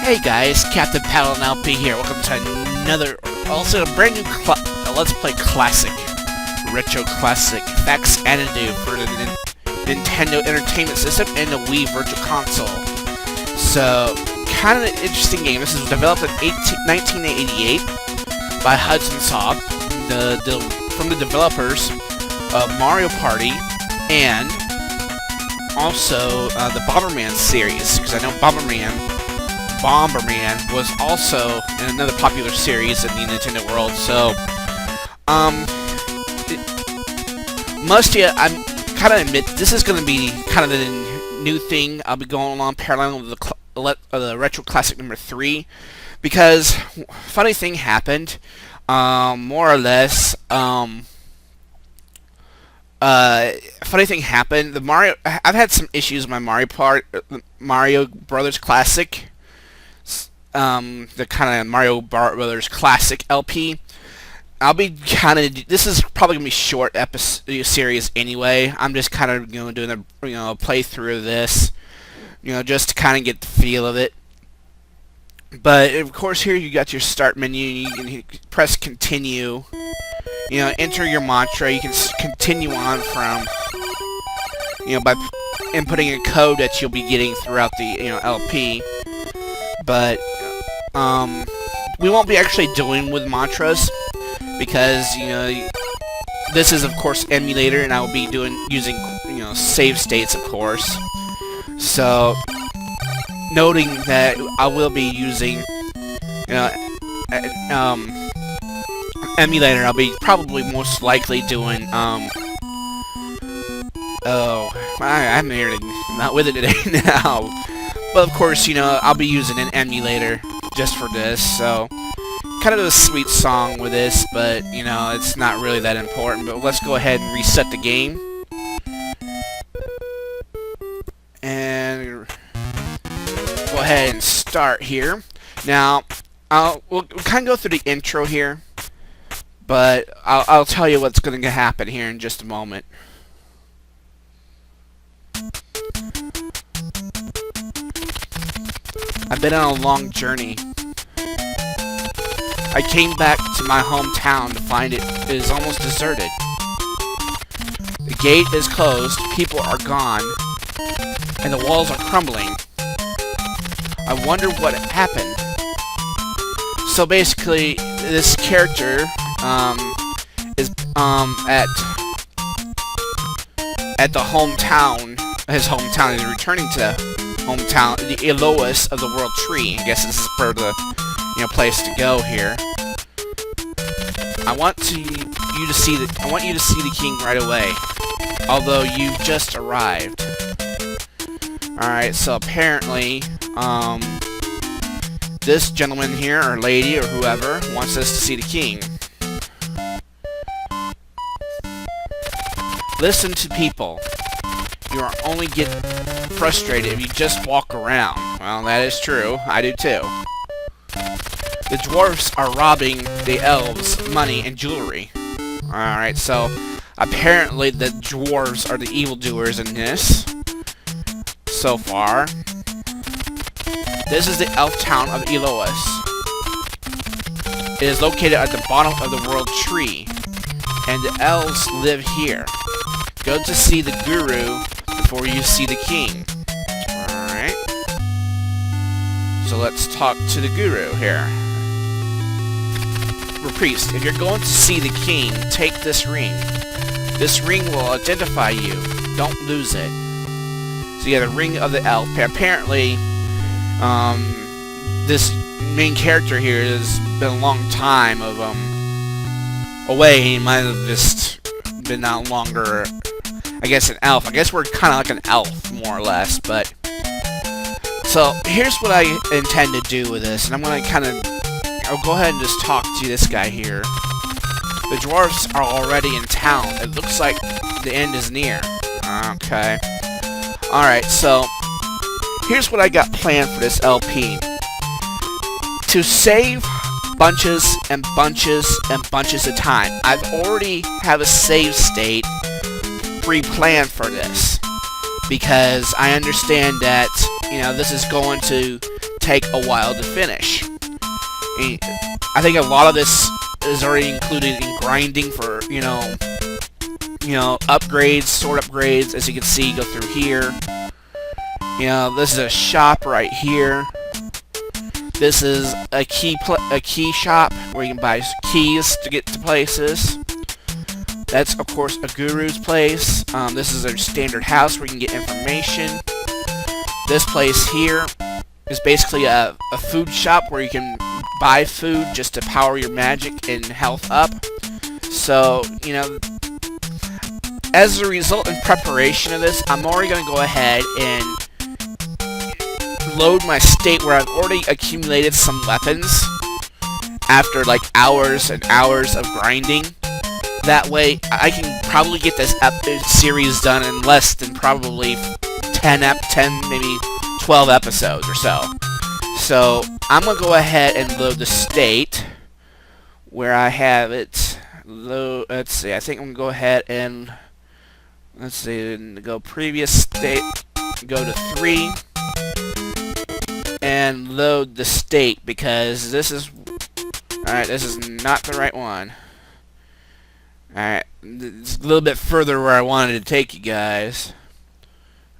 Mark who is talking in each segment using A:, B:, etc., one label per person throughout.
A: Hey guys, Captain Paddle and LP here. Welcome to another, also a brand new Let's Play classic, retro classic, Faxanadu for the Nintendo Entertainment System and the Wii Virtual Console. So, kind of an interesting game. This is developed in 1988 by Hudson Soft, from the developers of Mario Party and also the Bomberman series, because I know Bomberman was also in another popular series in the Nintendo world. So, I'm kind of admit this is going to be kind of the new thing. I'll be going along parallel with the Retro Classic number 3, because funny thing happened, more or less. Funny thing happened. I've had some issues with my Mario Brothers Classic. The kind of Mario Brothers Classic LP. I'll be this is probably gonna be short episode series anyway. I'm just kind of doing a playthrough of this, just to kind of get the feel of it. But of course, here you got your start menu. You can press continue. Enter your mantra. You can continue on from by inputting a code that you'll be getting throughout the LP. But we won't be actually doing with mantras, because this is of course emulator, and I will be using save states, of course. So noting that I will be using emulator, I'll be probably most likely doing I'm nearly not with it today now. But of course, I'll be using an emulator just for this, so kind of a sweet song with this, but it's not really that important. But let's go ahead and reset the game. And go ahead and start here. Now, we'll kind of go through the intro here, but I'll tell you what's going to happen here in just a moment. I've been on a long journey. I came back to my hometown to find it is almost deserted. The gate is closed, people are gone, and the walls are crumbling. I wonder what happened. So basically, this character is at the hometown. His hometown is returning to hometown, the Eolis of the World Tree. I guess this is for the place to go here. I want you to see the king right away, although you've just arrived. Alright, so apparently this gentleman here, or lady, or whoever, wants us to see the king. Listen to people. You are only get frustrated if you just walk around. Well, that is true. I do too. The dwarfs are robbing the elves' money and jewelry. Alright, so apparently the dwarves are the evildoers in this. So far. This is the elf town of Eolis. It is located at the bottom of the World Tree, and the elves live here. Go to see the guru before you see the king. Alright. So let's talk to the guru here. Priest, if you're going to see the king, take this ring. This ring will identify you. Don't lose it. So you have the ring of the elf. Apparently, this main character here has been a long time of away. He might have just been no longer, I guess, an elf. I guess we're kind of like an elf, more or less. But so here's what I intend to do with this, and I'm going to I'll go ahead and just talk to this guy here. The dwarves are already in town. It looks like the end is near. Okay. Alright, so here's what I got planned for this LP. To save bunches and bunches and bunches of time. I've already have a save state pre-planned for this, because I understand that, this is going to take a while to finish. I think a lot of this is already included in grinding for, upgrades, sword upgrades. As you can see, go through here. This is a shop right here. This is a key shop where you can buy keys to get to places. That's, of course, a guru's place. This is a standard house where you can get information. This place here is basically a food shop where you can buy food just to power your magic and health up. So, as a result in preparation of this, I'm already going to go ahead and load my state where I've already accumulated some weapons after like hours and hours of grinding. That way, I can probably get this series done in less than probably 10, maybe 12 episodes or so. So, I'm going to go ahead and load the state where I have it. Let's see, I think I'm going to go ahead and, go previous state, go to 3, and load the state, because this is, alright, this is not the right one. Alright, it's a little bit further where I wanted to take you guys.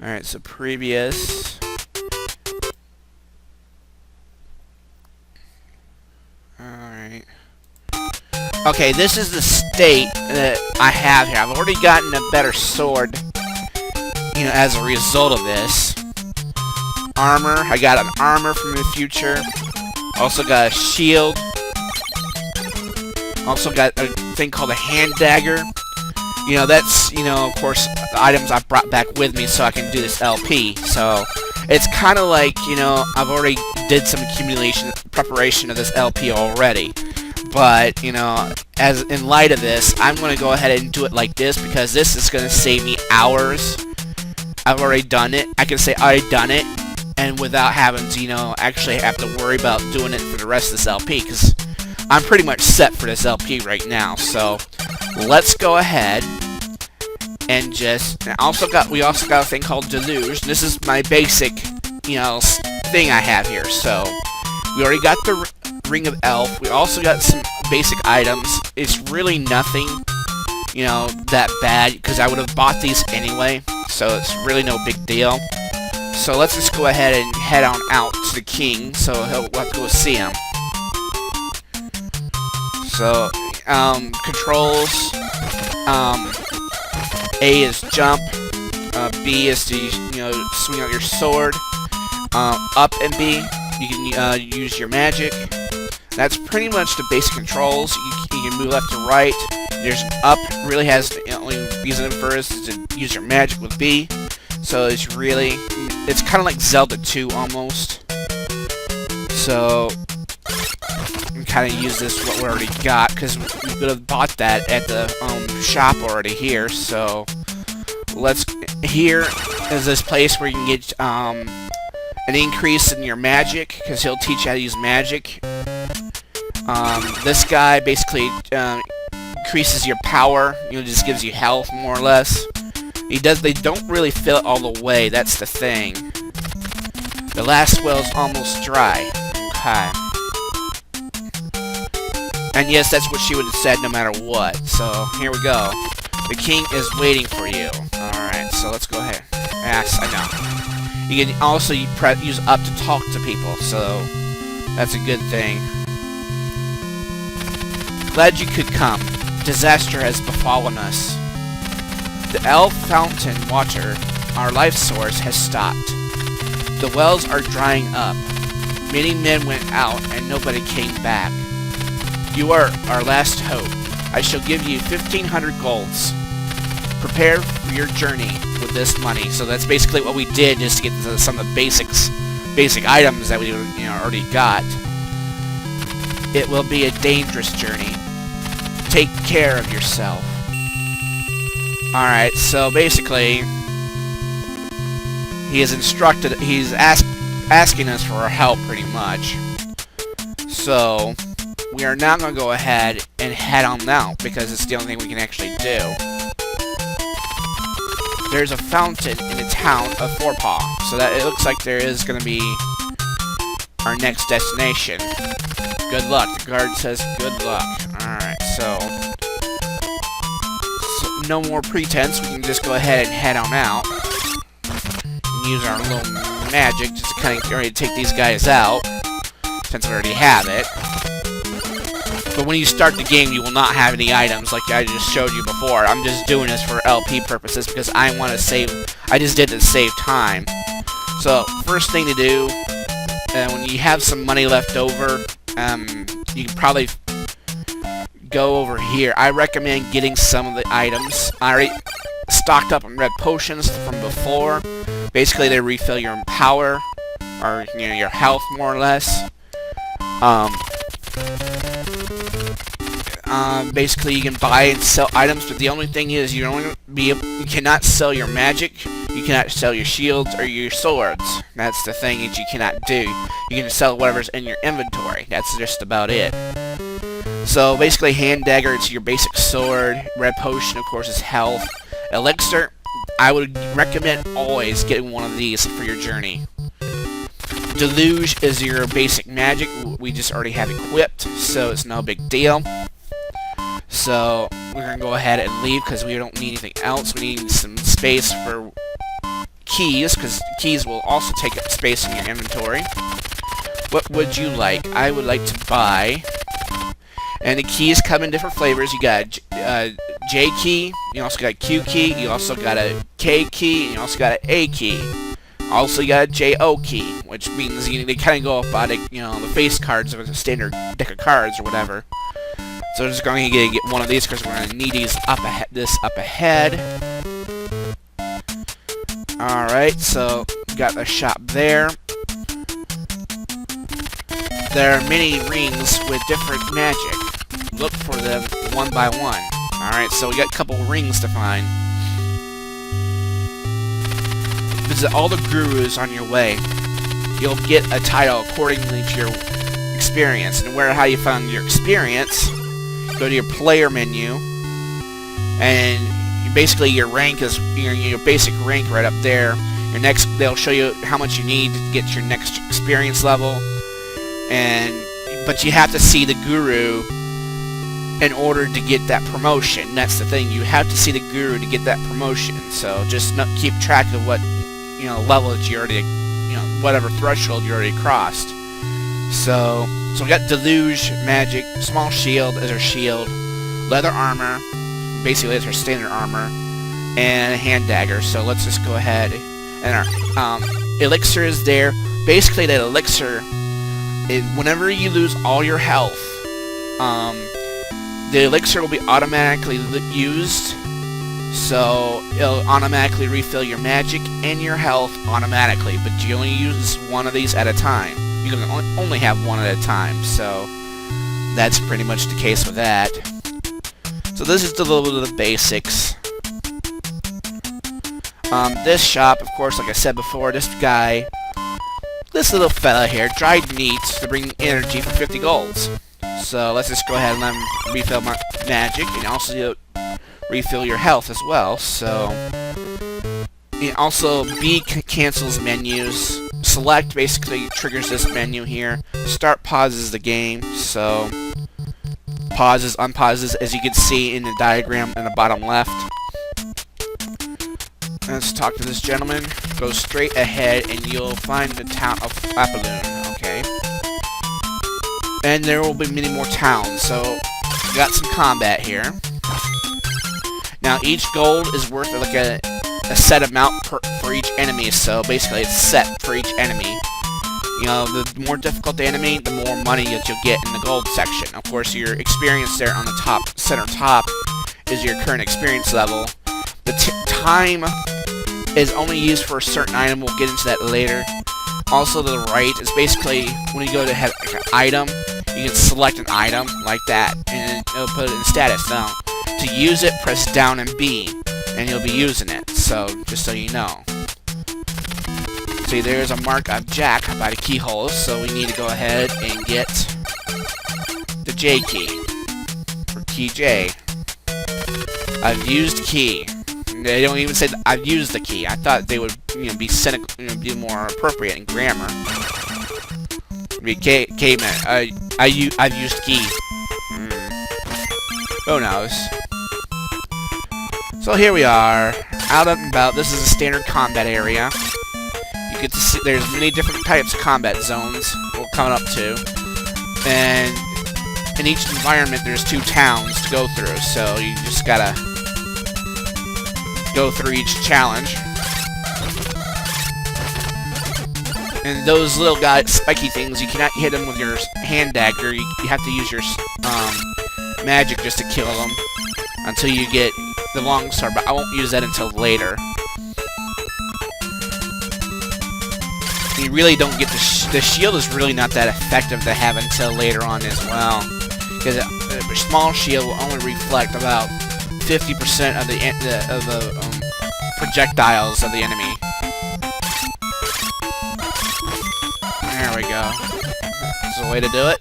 A: Alright, so previous. Alright. Okay, this is the state that I have here. I've already gotten a better sword, as a result of this. Armor, I got an armor from the future. Also got a shield. Also got a thing called a hand dagger. That's, of course, the items I brought back with me so I can do this LP. So, it's kind of like, I've already did some preparation of this LP already. But, as in light of this, I'm going to go ahead and do it like this, because this is going to save me hours. I've already done it. I can say I done it, and without having to, actually have to worry about doing it for the rest of this LP, because I'm pretty much set for this LP right now. So, let's go ahead and just, we also got a thing called Deluge. This is my basic, thing I have here. So, we already got the Ring of Elf. We also got some basic items. It's really nothing, that bad, because I would have bought these anyway. So, it's really no big deal. So, let's just go ahead and head on out to the king, so we'll have to go see him. So, controls, A is jump, B is to, swing out your sword, up and B, you can use your magic. That's pretty much the basic controls. You can move left to right. There's up, really has, the only reason for is to use your magic with B. So it's kind of like Zelda 2 almost. So, kind of use this what we already got, because we could have bought that at the shop already here. So here is this place where you can get an increase in your magic, because he'll teach you how to use magic. This guy basically increases your power, just gives you health more or less. They don't really fill it all the way, that's the thing. The last well's almost dry. Okay. And yes, that's what she would have said no matter what. So, here we go. The king is waiting for you. Alright, so let's go ahead. Yes, I know. You can also use up to talk to people, so that's a good thing. Glad you could come. Disaster has befallen us. The elf fountain water, our life source, has stopped. The wells are drying up. Many men went out and nobody came back. You are our last hope. I shall give you 1,500 golds. Prepare for your journey with this money. So that's basically what we did, just to get some of the basic items that we already got. It will be a dangerous journey. Take care of yourself. Alright, so basically, he's asking us for our help pretty much. So, we are now going to go ahead and head on out, because it's the only thing we can actually do. There's a fountain in the town of Forepaw, so that it looks like there is going to be our next destination. Good luck. The guard says good luck. Alright, so no more pretense. We can just go ahead and head on out. Use our little magic just to kind of get ready to take these guys out, since we already have it. But when you start the game, you will not have any items like I just showed you before. I'm just doing this for LP purposes because I want to save. I just did it to save time. So first thing to do, when you have some money left over, you can probably go over here. I recommend getting some of the items. I already stocked up on red potions from before. Basically, they refill your power, or your health, more or less. Basically, you can buy and sell items, but the only thing is you cannot sell your magic, you cannot sell your shields or your swords. That's the thing that you cannot do. You can sell whatever's in your inventory. That's just about it. So basically, hand dagger, it's your basic sword. Red potion, of course, is health. Elixir, I would recommend always getting one of these for your journey. Deluge is your basic magic. We just already have equipped, so it's no big deal. So we're going to go ahead and leave because we don't need anything else. We need some space for keys, because keys will also take up space in your inventory. What would you like? I would like to buy... And the keys come in different flavors. You got a J key, you also got a Q key, you also got a K key, and you also got an A key. Also, you got a JO key, which means they kind of go up by the face cards of a standard deck of cards or whatever. So we're just going to get one of these because we're going to need these up ahead. Alright, so got a shop there. There are many rings with different magic. Look for them one by one. Alright, so we got a couple rings to find. Visit all the gurus on your way. You'll get a title accordingly to your experience. And how you found your experience, go to your player menu, and basically your rank is your basic rank right up there. They'll show you how much you need to get your next experience level. But you have to see the guru in order to get that promotion. That's the thing. You have to see the guru to get that promotion. So just keep track of what level that you already, whatever threshold you already crossed. So we got deluge magic, small shield as our shield, leather armor, basically as our standard armor, and a hand dagger. So let's just go ahead and our elixir is there. Basically, that elixir, whenever you lose all your health, the elixir will be automatically used, so it'll automatically refill your magic and your health automatically, but you only use one of these at a time. You can only have one at a time, so that's pretty much the case with that. So this is a little bit of the basics. This shop, of course, like I said before, this little fella here, dried meat to bring energy for 50 golds. So let's just go ahead and let him refill my magic, and also refill your health as well. So, and also B cancels menus. Select basically triggers this menu here. Start pauses the game. So pauses, unpauses, as you can see in the diagram in the bottom left. Let's talk to this gentleman. Go straight ahead and you'll find the town of Apolloon. Okay. And there will be many more towns, so we got some combat here. Now each gold is worth like a set amount for each enemy, so basically it's set for each enemy. The more difficult the enemy, the more money that you'll get in the gold section. Of course, your experience there on the center top is your current experience level. The time is only used for a certain item. We'll get into that later. Also, to the right is basically when you go to have like an item, you can select an item like that, and it'll put it in status. Now, to use it, press down and B, and you'll be using it. So, just so you know. See, there's a mark of Jack by the keyhole, so we need to go ahead and get the J key for key J. I've used key. They don't even say that I've used the key. I thought they would, be cynical, be more appropriate in grammar. mean, caveman. I've used key. Who knows? So here we are, out and about. This is a standard combat area. You get to see there's many different types of combat zones we're coming up to, and in each environment there's 2 towns to go through. So you just gotta go through each challenge. And those little spiky things, you cannot hit them with your hand dagger. You have to use your magic just to kill them until you get the long sword, but I won't use that until later. You really don't get the shield is really not that effective to have until later on as well, because a small shield will only reflect about 50% of the projectiles of the enemy. There we go. That's the way to do it.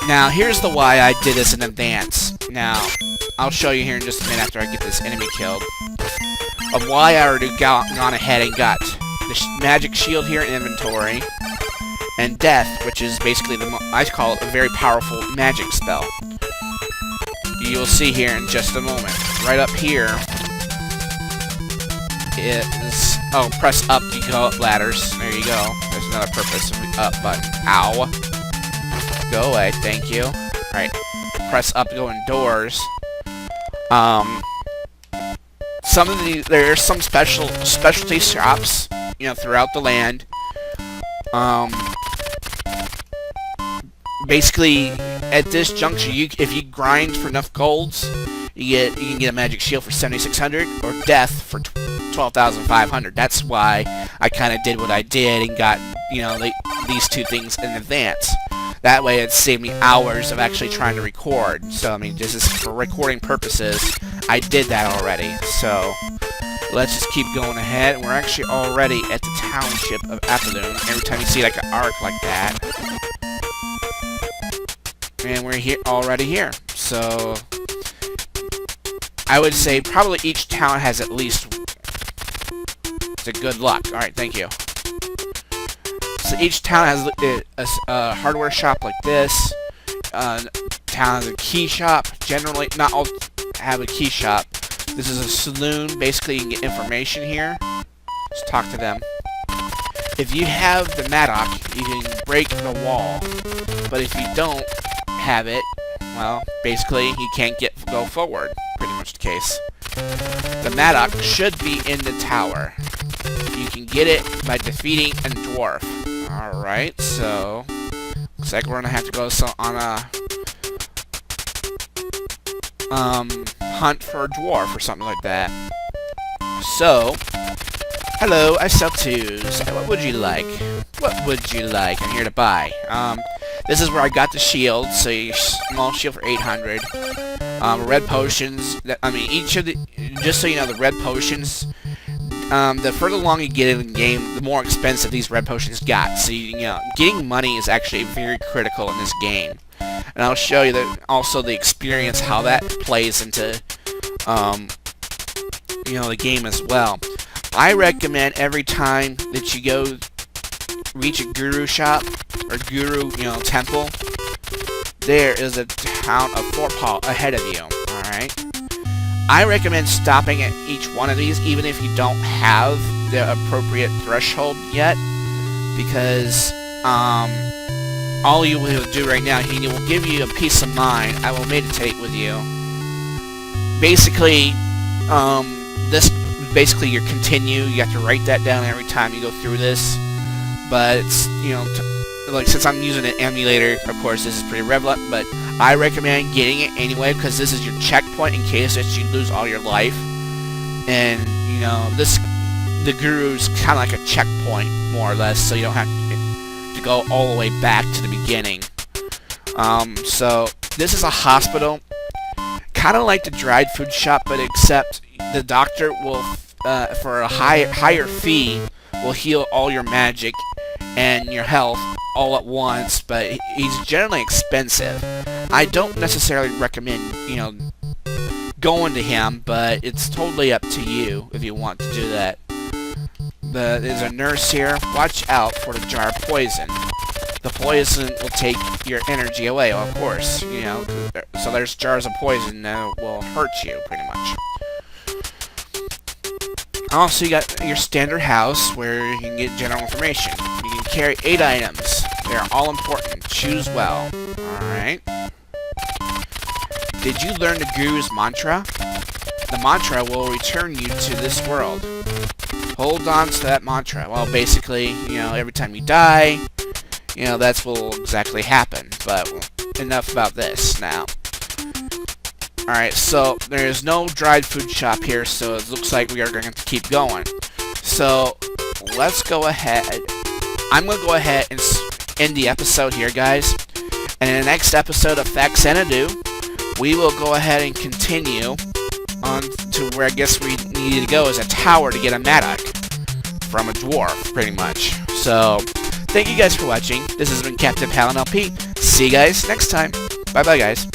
A: Now, here's the why I did this in advance. Now, I'll show you here in just a minute after I get this enemy killed, of why I already gone ahead and got the magic shield here in inventory, and death, which is basically I call it a very powerful magic spell. You will see here in just a moment. Right up here is... Oh, press up to go up ladders. There you go. There's another purpose of the up button. Ow. Go away, thank you. Alright. Press up to go indoors. Some of there's some specialty shops, you know, throughout the land. Basically, at this juncture, if you grind for enough golds, you can get a magic shield for 7,600 or death for 12,500. That's why I kind of did what I did and got, you know, these 2 things in advance. That way it saved me hours of actually trying to record. So, I mean, this is for recording purposes. I did that already. So, let's just keep going ahead. We're actually already at the township of Apolloon. Every time you see like an arc like that. And we're already here. So, I would say probably each town has at least... It's a good luck. Alright, thank you. So each town has a hardware shop like this. Town has a key shop. Generally, not all have a key shop. This is a saloon. Basically, you can get information here. Just talk to them. If you have the Maddock, you can break the wall. But if you don't have it, well, basically, you can't go forward. Pretty much the case. The Maddock should be in the tower. You can get it by defeating a dwarf. Alright, so... Looks like we're gonna have to go on a... hunt for a dwarf or something like that. So... Hello, I sell twos. What would you like? What would you like? I'm here to buy. This is where I got the shield, so a small shield for 800. Red potions, each of the... Just so you know, the red potions... the further along you get in the game, the more expensive these red potions got. So, you know, getting money is actually very critical in this game. And I'll show you also the experience, how that plays into, you know, the game as well. I recommend every time that you go reach a guru shop, or guru, you know, temple, there is a town of Forepaw ahead of you, alright? I recommend stopping at each one of these, even if you don't have the appropriate threshold yet, because all you will do right now, he will give you a peace of mind. I will meditate with you. Basically, this basically your continue. You have to write that down every time you go through this. But it's, you know, like, since I'm using an emulator, of course, this is pretty relevant, but I recommend getting it anyway, because this is your checkpoint in case that you lose all your life. And, you know, the guru's kind of like a checkpoint, more or less, so you don't have to go all the way back to the beginning. So, this is a hospital, kind of like the dried food shop, but except the doctor will, for a higher fee, will heal all your magic and your health all at once, but he's generally expensive. I don't necessarily recommend, you know, going to him, but it's totally up to you if you want to do that. There's a nurse here. Watch out for the jar of poison. The poison will take your energy away, of course. You know, so there's jars of poison that will hurt you, pretty much. Also, you got your standard house where you can get general information. You can carry 8 items. They're all important. Choose well. Alright. Did you learn the Guru's mantra? The mantra will return you to this world. Hold on to that mantra. Well, basically, you know, every time you die, you know, that's what will exactly happen. But enough about this now. Alright, so there's no dried food shop here, so it looks like we are going to keep going. So, let's go ahead. I'm going to go ahead and end the episode here, guys. And in the next episode of Faxanadu, we will go ahead and continue on to where I guess we need to go is a tower to get a mattock from a dwarf, pretty much. So, thank you guys for watching. This has been Captain Palin LP. See you guys next time. Bye-bye, guys.